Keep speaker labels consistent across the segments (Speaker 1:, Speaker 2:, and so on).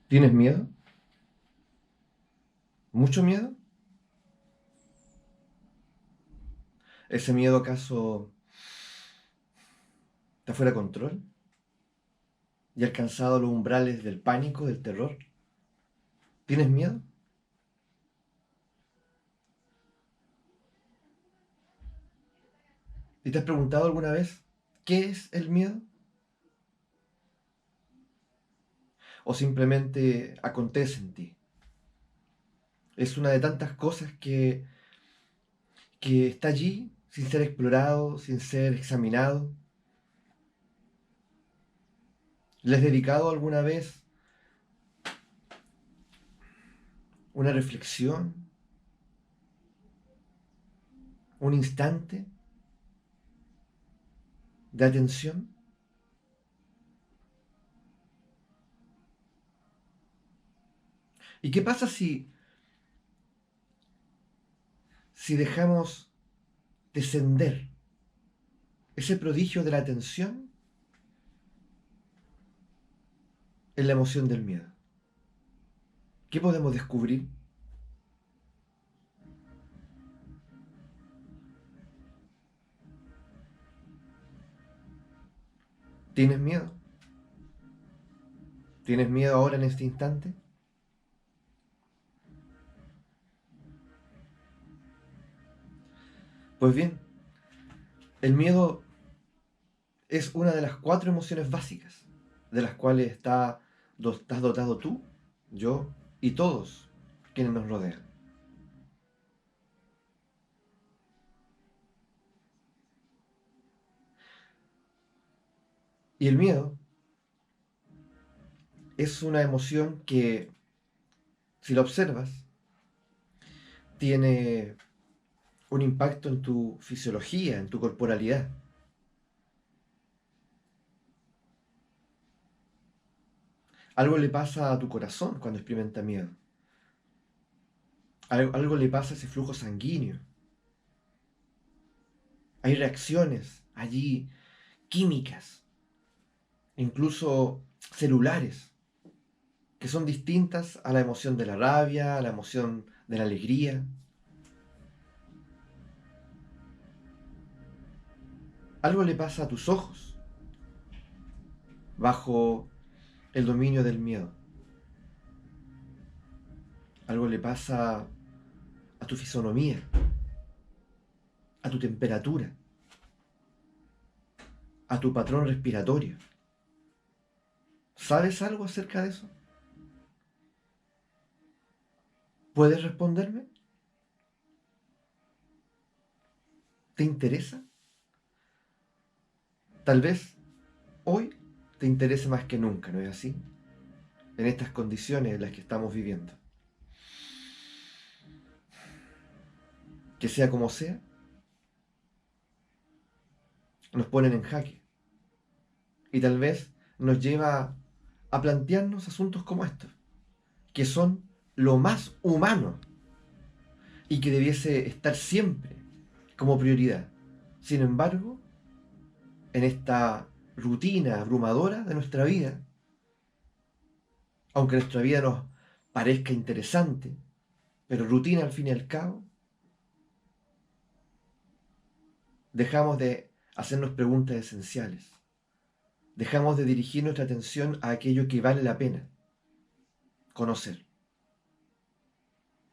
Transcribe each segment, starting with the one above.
Speaker 1: ¿Tienes miedo? ¿Mucho miedo? ¿Ese miedo acaso está fuera de control y ha alcanzado los umbrales del pánico, del terror? ¿Tienes miedo? ¿Y te has preguntado alguna vez qué es el miedo? ¿O simplemente acontece en ti? Es una de tantas cosas que está allí sin ser explorado, sin ser examinado. ¿Le has dedicado alguna vez una reflexión, un instante de atención? ¿Y qué pasa si dejamos descender ese prodigio de la atención en la emoción del miedo? ¿Qué podemos descubrir? ¿Tienes miedo? ¿Tienes miedo ahora en este instante? Pues bien, el miedo es una de las cuatro emociones básicas de las cuales estás dotado tú, yo y todos quienes nos rodean. Y el miedo es una emoción que, si la observas, tiene un impacto en tu fisiología, en tu corporalidad. Algo le pasa a tu corazón cuando experimenta miedo. Algo le pasa a ese flujo sanguíneo. Hay reacciones allí químicas, incluso celulares, que son distintas a la emoción de la rabia, a la emoción de la alegría. Algo le pasa a tus ojos bajo el dominio del miedo. Algo le pasa a tu fisonomía, a tu temperatura, a tu patrón respiratorio. ¿Sabes algo acerca de eso? ¿Puedes responderme? ¿Te interesa? Tal vez hoy te interese más que nunca, ¿no es así? En estas condiciones en las que estamos viviendo. Que sea como sea, nos ponen en jaque. Y tal vez nos lleva a plantearnos asuntos como estos, que son lo más humano y que debiese estar siempre como prioridad. Sin embargo, en esta rutina abrumadora de nuestra vida, aunque nuestra vida nos parezca interesante, pero rutina al fin y al cabo, dejamos de hacernos preguntas esenciales. Dejamos de dirigir nuestra atención a aquello que vale la pena conocer,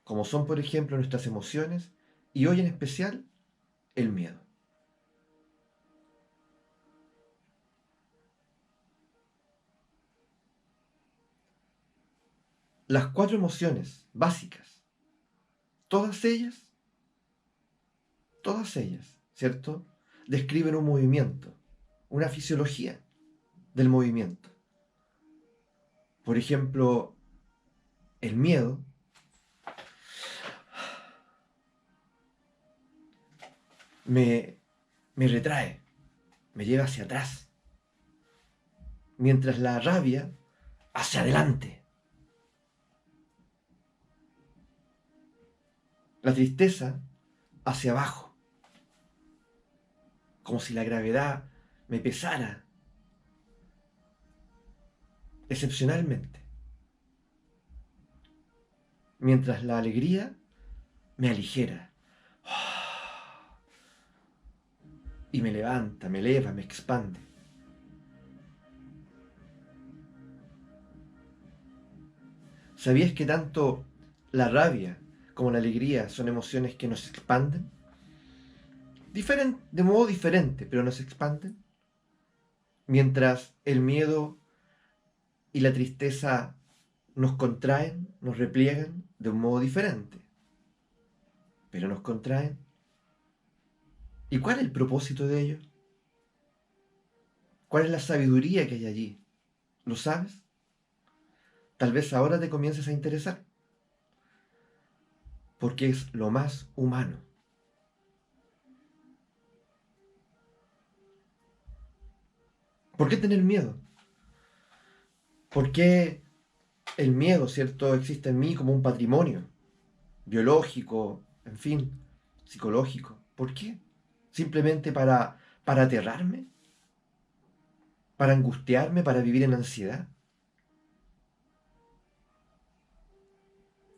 Speaker 1: como son, por ejemplo, nuestras emociones y hoy en especial el miedo. Las cuatro emociones básicas, todas ellas, todas ellas, ¿cierto? Describen un movimiento, una fisiología del movimiento. Por ejemplo, el miedo me, me retrae, me lleva hacia atrás, mientras la rabia hacia adelante. La tristeza hacia abajo, como si la gravedad me pesara excepcionalmente. mientras la alegría me aligera y me levanta, me eleva, me expande. ¿Sabías que tanto la rabia como la alegría son emociones que nos expanden? De modo diferente, pero nos expanden. Mientras el miedo y la tristeza nos contraen, nos repliegan de un modo diferente, pero nos contraen. ¿Y cuál es el propósito de ello? ¿Cuál es la sabiduría que hay allí? ¿Lo sabes? Tal vez ahora te comiences a interesar, porque es lo más humano. ¿Por qué tener miedo? ¿Por qué el miedo, cierto, existe en mí como un patrimonio biológico, en fin, psicológico? ¿Por qué? ¿Simplemente para aterrarme? ¿Para angustiarme? ¿Para vivir en ansiedad?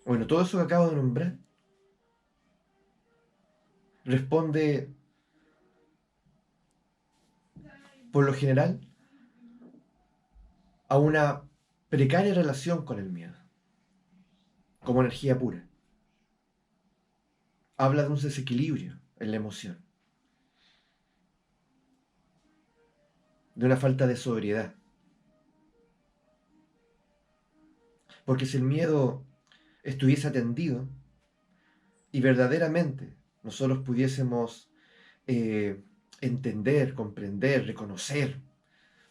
Speaker 1: Bueno, todo eso que acabo de nombrar responde, por lo general, a una precaria relación con el miedo, como energía pura. Habla de un desequilibrio en la emoción, de una falta de sobriedad. Porque si el miedo estuviese atendido y verdaderamente nosotros pudiésemos eh, entender, comprender, reconocer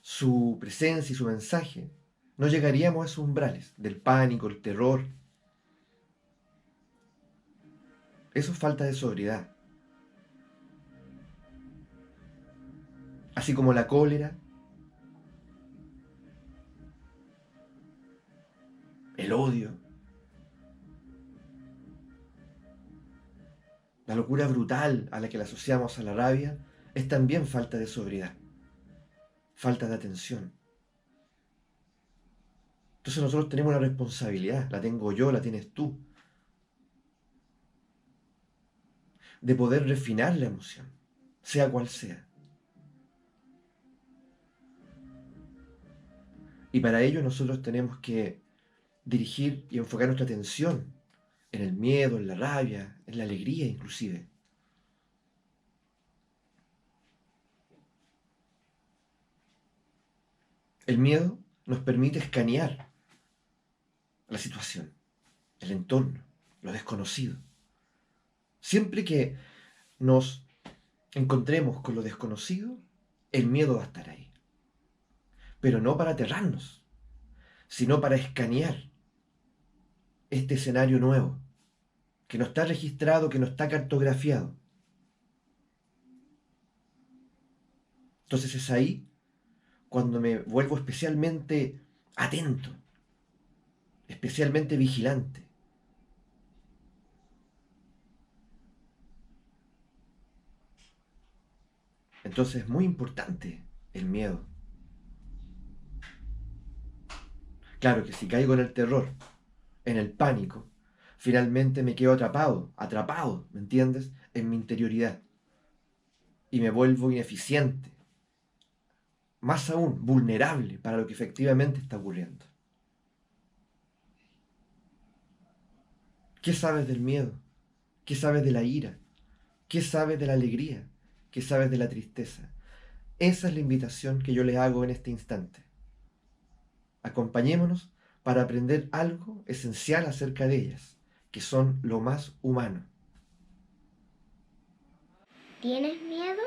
Speaker 1: su presencia y su mensaje, no llegaríamos a esos umbrales del pánico, el terror. Eso es falta de sobriedad. Así como la cólera, el odio, la locura brutal a la que le asociamos a la rabia, es también falta de sobriedad, falta de atención. Entonces nosotros tenemos una responsabilidad, la tengo yo, la tienes tú, de poder refinar la emoción, sea cual sea. Y para ello nosotros tenemos que dirigir y enfocar nuestra atención en el miedo, en la rabia, en la alegría inclusive. El miedo nos permite escanear la situación, el entorno, lo desconocido. Siempre que nos encontremos con lo desconocido, el miedo va a estar ahí. Pero no para aterrarnos, sino para escanear este escenario nuevo, que no está registrado, que no está cartografiado. Entonces es ahí cuando me vuelvo especialmente atento, especialmente vigilante. Entonces es muy importante el miedo. Claro que si caigo en el terror, en el pánico, finalmente me quedo atrapado, ¿me entiendes? En mi interioridad. Y me vuelvo ineficiente, más aún vulnerable para lo que efectivamente está ocurriendo. ¿Qué sabes del miedo? ¿Qué sabes de la ira? ¿Qué sabes de la alegría? ¿Qué sabes de la tristeza? Esa es la invitación que yo les hago en este instante. Acompañémonos para aprender algo esencial acerca de ellas, que son lo más humano.
Speaker 2: ¿Tienes miedo?